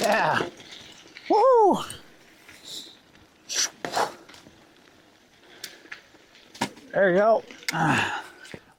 Yeah. Woo! There you go.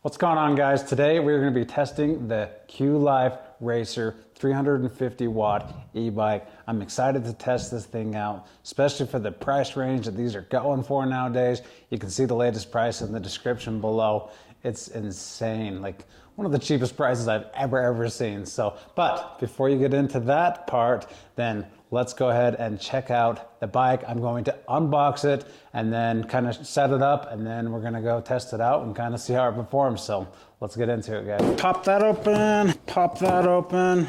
What's going on, guys? Today we're going to be testing the QLIFE Racer 350 watt e-bike. I'm excited to test this thing out, especially for the price range that these are going for nowadays. You can see the latest price in the description below. It's insane, like one of the cheapest prices I've ever seen. So, but before you get into that part, then let's go ahead and check out the bike. I'm going to unbox it and then kind of set it up, and then we're gonna go test it out and kind of see how it performs. So let's get into it, guys. Pop that open, pop that open.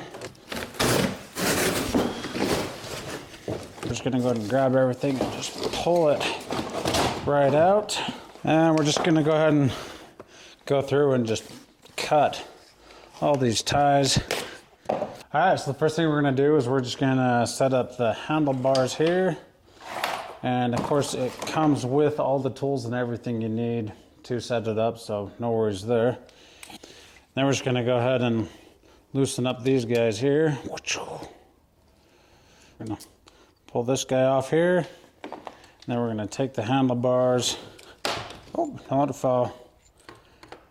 I'm just gonna go ahead and grab everything and just pull it right out. And we're just gonna go ahead and go through and just cut all these ties. All right, so the first thing we're gonna do is we're just gonna set up the handlebars here. And of course it comes with all the tools and everything you need to set it up, so no worries there. Then we're just gonna go ahead and loosen up these guys here. We're gonna pull this guy off here. And then we're gonna take the handlebars. Oh, don't let it fall.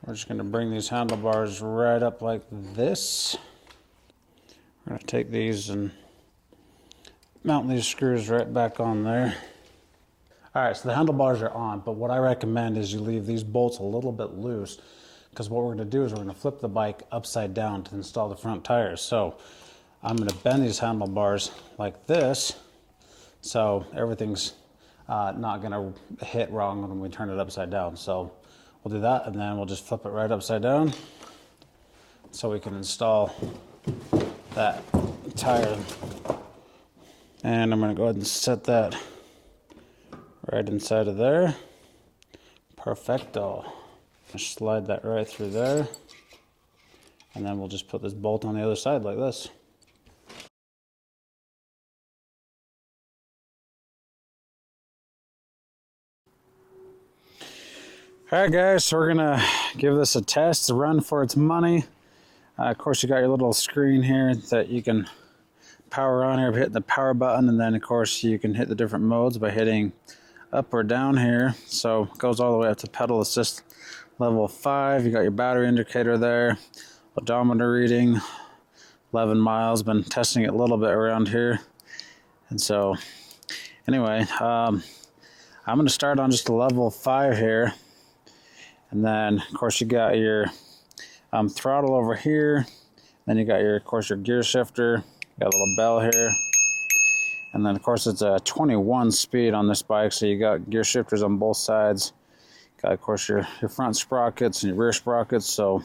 We're just gonna bring these handlebars right up like this. We're going to take these and mount these screws right back on there. All right, so the handlebars are on, but what I recommend is you leave these bolts a little bit loose, because what we're going to do is we're going to flip the bike upside down to install the front tires. So I'm going to bend these handlebars like this, so everything's not going to hit wrong when we turn it upside down. So we'll do that, and then we'll just flip it right upside down so we can install that tire. And I'm going to go ahead and set that right inside of there. Perfecto. Just slide that right through there, and then we'll just put this bolt on the other side like this. Alright guys, so we're gonna give this a test, a run for its money. Of course, you got your little screen here that you can power on here by hitting the power button, and then of course you can hit the different modes by hitting up or down here. So it goes all the way up to pedal assist level 5. You got your battery indicator there, odometer reading, 11 miles. Been testing it a little bit around here. And so anyway, I'm going to start on just a level 5 here. And then of course you got your throttle over here, then you got your, of course, your gear shifter, you got a little bell here, and then of course it's a 21 speed on this bike, so you got gear shifters on both sides, got of course your front sprockets and your rear sprockets. So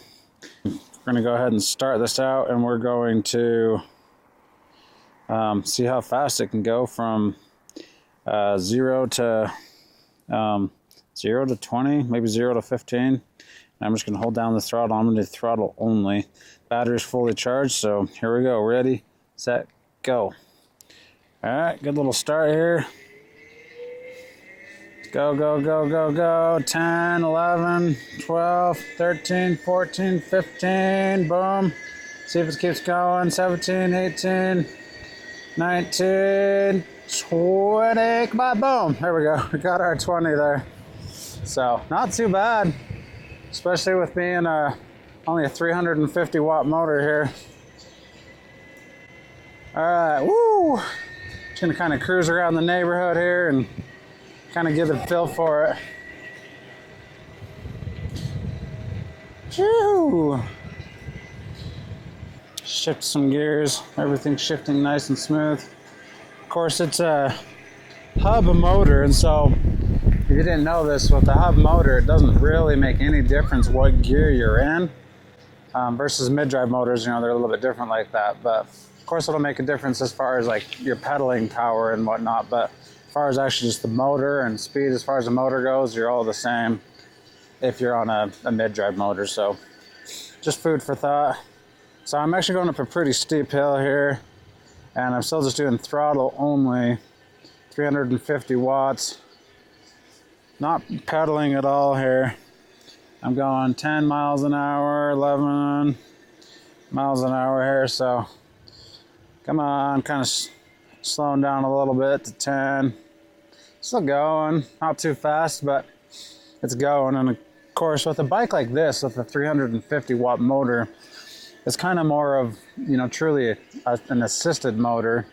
we're going to go ahead and start this out, and we're going to see how fast it can go from 0 to 20, maybe 0 to 15. I'm just going to hold down the throttle. I'm going to do throttle only. Battery's fully charged, so here we go. Ready, set, go. All right, good little start here. Go, go, go, go, go. 10, 11, 12, 13, 14, 15. Boom. See if it keeps going. 17, 18, 19, 20. Come on, boom. There we go. We got our 20 there. So, not too bad. Especially with being only a 350 watt motor here. All right, woo! Just gonna kind of cruise around the neighborhood here and kind of get a feel for it. Woo! Shift some gears, everything's shifting nice and smooth. Of course, it's a hub motor, and so if you didn't know this, with the hub motor, it doesn't really make any difference what gear you're in versus mid-drive motors. You know, they're a little bit different like that. But of course, it'll make a difference as far as like your pedaling power and whatnot. But as far as actually just the motor and speed, as far as the motor goes, you're all the same if you're on a mid-drive motor. So just food for thought. So I'm actually going up a pretty steep hill here, and I'm still just doing throttle only, 350 watts. Not pedaling at all here. I'm going 10 miles an hour, 11 miles an hour here, so Come on, kind of slowing down a little bit to 10. Still going, not too fast, but it's going. And of course, with a bike like this, with a 350 watt motor, it's kind of more of, you know, truly an assisted motor.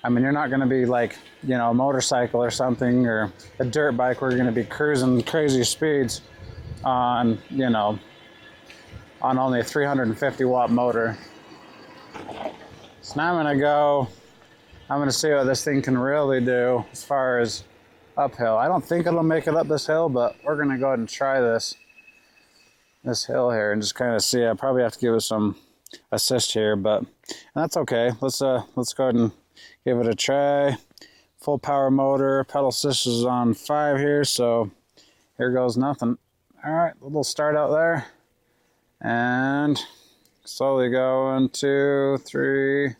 I mean, you're not going to be like, you know, a motorcycle or something, or a dirt bike where you're going to be cruising crazy speeds on, you know, on only a 350 watt motor. So now I'm going to see what this thing can really do as far as uphill. I don't think it'll make it up this hill, but we're going to go ahead and try this hill here and just kind of see. I probably have to give it some assist here, but that's okay. Let's go ahead and give it a try. Full power motor, pedal assist is on 5 here, so here goes nothing. All right, a little start out there, and slowly going 2, 3.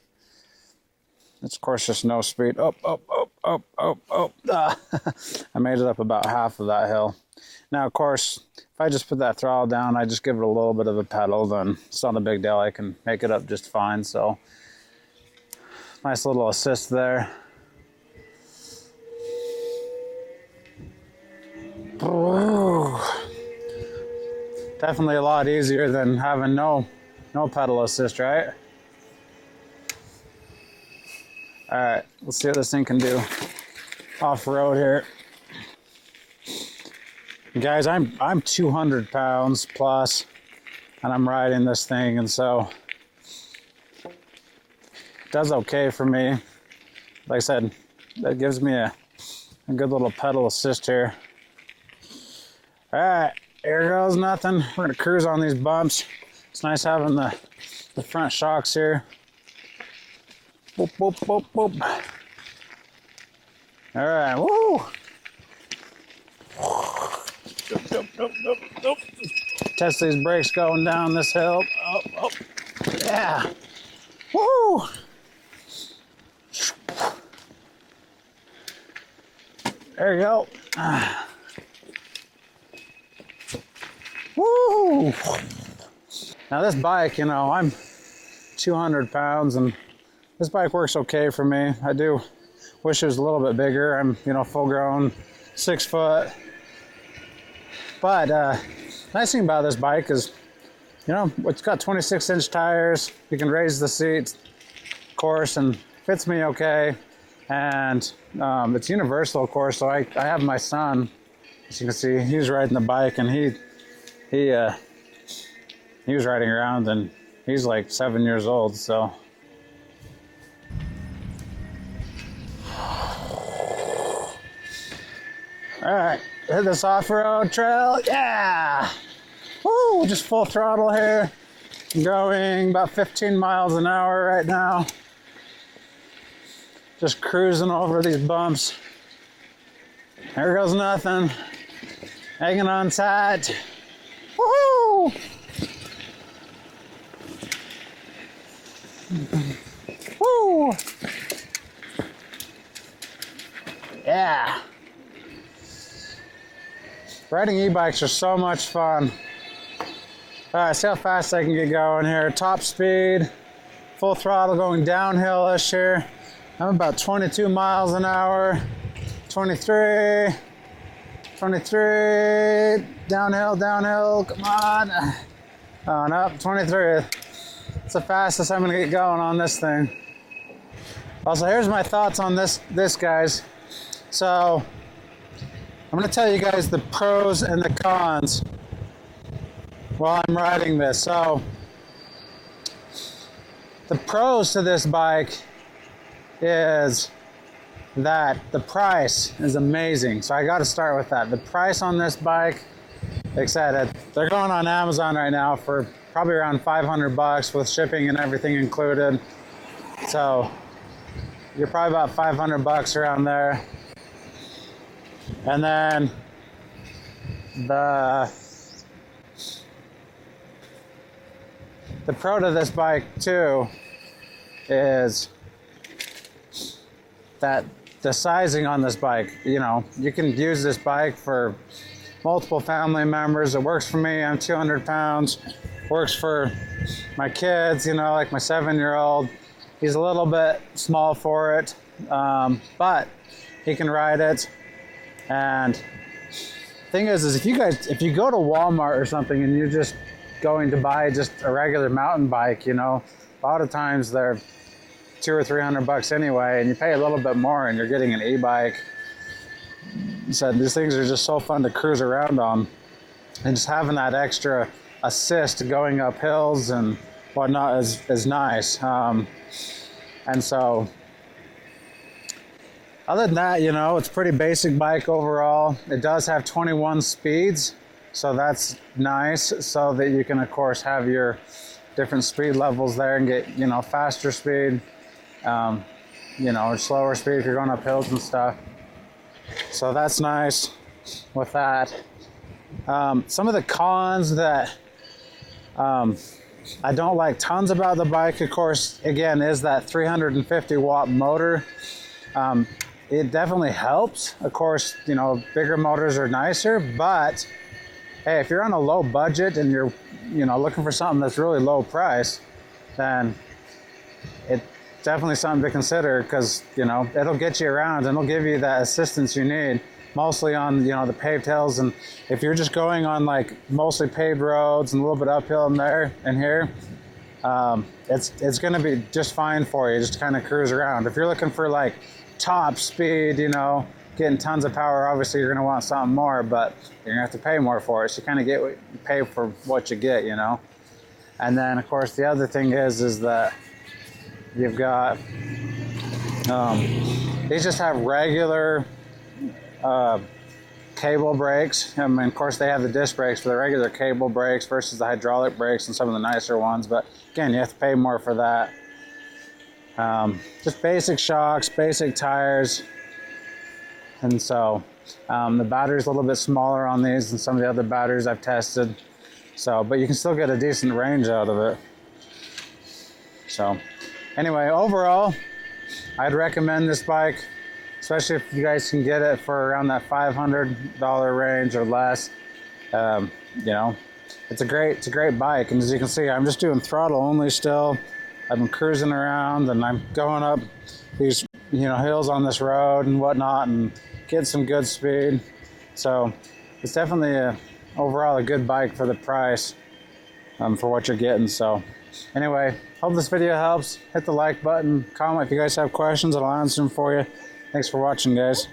It's of course just no speed. Up. I made it up about half of that hill. Now, of course, if I just put that throttle down, I just give it a little bit of a pedal, then it's not a big deal. I can make it up just fine. So, nice little assist there. Ooh. Definitely a lot easier than having no pedal assist, right? All right, let's see what this thing can do off-road here. Guys, I'm 200 pounds plus, and I'm riding this thing, and so it does okay for me. Like I said, that gives me a good little pedal assist here. All right, here goes nothing. We're gonna cruise on these bumps. It's nice having the front shocks here. Boop, boop, boop, boop. All right, woo! Nope. Test these brakes going down this hill. Oh, yeah. Woo! There you go. Woo! Now this bike, you know, I'm 200 pounds and this bike works okay for me. I do wish it was a little bit bigger. I'm, you know, full grown, 6 foot. But nice thing about this bike is, you know, it's got 26-inch tires. You can raise the seats, of course, and fits me okay. And it's universal, of course. So I have my son, as you can see, he's riding the bike, and he was riding around, and he's like 7 years old. So. All right, hit this off-road trail, yeah! Woo, just full throttle here. Going about 15 miles an hour right now. Just cruising over these bumps. There goes nothing. Hanging on tight. Woo! Woo! Yeah. Riding e-bikes are so much fun. All right, see how fast I can get going here. Top speed, full throttle going downhill-ish here. I'm about 22 miles an hour. 23, downhill, come on. On up, 23. It's the fastest I'm gonna get going on this thing. Also, here's my thoughts on this guys. So, I'm going to tell you guys the pros and the cons while I'm riding this. So, the pros to this bike is that the price is amazing. So I got to start with that. The price on this bike, like I said, they're going on Amazon right now for probably around $500 with shipping and everything included. So you're probably about $500 around there. And then the pro to this bike too is that the sizing on this bike, you know, you can use this bike for multiple family members. It works for me. I'm 200 pounds. Works for my kids, you know, like my 7-year-old. He's a little bit small for it, but he can ride it. And thing is if you go to Walmart or something and you're just going to buy just a regular mountain bike, you know, a lot of times they're $200 or $300 anyway, and you pay a little bit more and you're getting an e-bike. So these things are just so fun to cruise around on, and just having that extra assist going up hills and whatnot is nice. And so other than that, you know, it's a pretty basic bike overall. It does have 21 speeds, so that's nice, so that you can of course have your different speed levels there and get, you know, faster speed, you know, slower speed if you're going up hills and stuff. So that's nice with that. Some of the cons that I don't like tons about the bike, of course, again, is that 350 watt motor. It definitely helps. Of course, you know, bigger motors are nicer, but hey, if you're on a low budget and you're, you know, looking for something that's really low price, then it's definitely something to consider, because, you know, it'll get you around and it'll give you that assistance you need, mostly on, you know, the paved hills. And if you're just going on like mostly paved roads and a little bit uphill in there and here, it's going to be just fine for you, just to kind of cruise around. If you're looking for like top speed, you know, getting tons of power, obviously you're going to want something more, but you're going to have to pay more for it. So you kind of get what you pay for what you get, you know. And then of course the other thing is that you've got these just have regular cable brakes. I mean, of course they have the disc brakes for the regular cable brakes versus the hydraulic brakes and some of the nicer ones, but again, you have to pay more for that. Just basic shocks, basic tires, and so the battery's a little bit smaller on these than some of the other batteries I've tested, so, but you can still get a decent range out of it. So anyway, overall, I'd recommend this bike, especially if you guys can get it for around that $500 range or less. You know, it's a great bike, and as you can see, I'm just doing throttle only still. I've been cruising around and I'm going up these, you know, hills on this road and whatnot and getting some good speed. So it's definitely overall a good bike for the price, for what you're getting. So anyway, hope this video helps. Hit the like button, comment if you guys have questions, I'll answer them for you. Thanks for watching, guys.